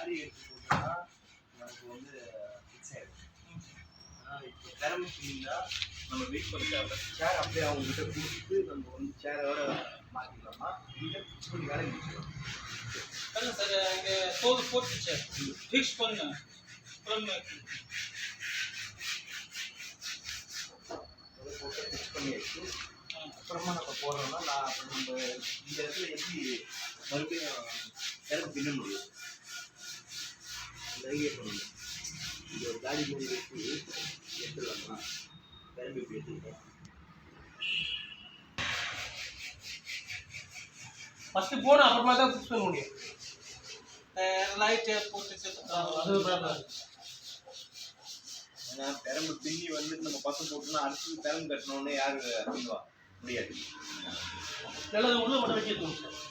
காடி எடுத்து போட்டோம்னா நமக்கு வந்து ஃபிக்ஸ் ஆகிடும். ஆனால் இப்போ திறமை பண்ணிங்கன்னா நம்ம வெயிட் பண்ண தேவை. சேர் அப்படியே அவங்ககிட்ட கொடுத்துட்டு நம்ம வந்து சேரோட மாற்றிக்கலாமா இல்லை ஃபிக்ஸ் பண்ணி வேலை முடிச்சிடலாம். இல்லை சார் இங்கே தோல் போட்டு சார் ஃபிக்ஸ் பண்ணு போட்டு ஃபிக்ஸ் பண்ணியாச்சு. அப்புறமா நம்ம போடுறோம்னா அப்புறம் நம்ம இந்த இடத்துல எப்படி மறுபடியும் திறமை பின்ன முடியும் ஐடியா பண்ணணும். இந்த ஒரு காடி மாதிரி வச்சு எடுத்துடலாமா திறமை எப்படி எடுத்துக்கிட்டோம். ஃபஸ்ட்டு போனால் அப்புறமா தான் ஃபிக்ஸ் பண்ண முடியும். லைட்டு போட்டு அது ஏன்னா பெரம்பு பின்னி வந்து நம்ம பசங்க போட்டோம்னா அடுத்து பெரம்பு கட்டணும்னு யார் பின்னுவா முடியாது. நல்லது உள்ள மட்டும் வைக்க தோணும் சார்.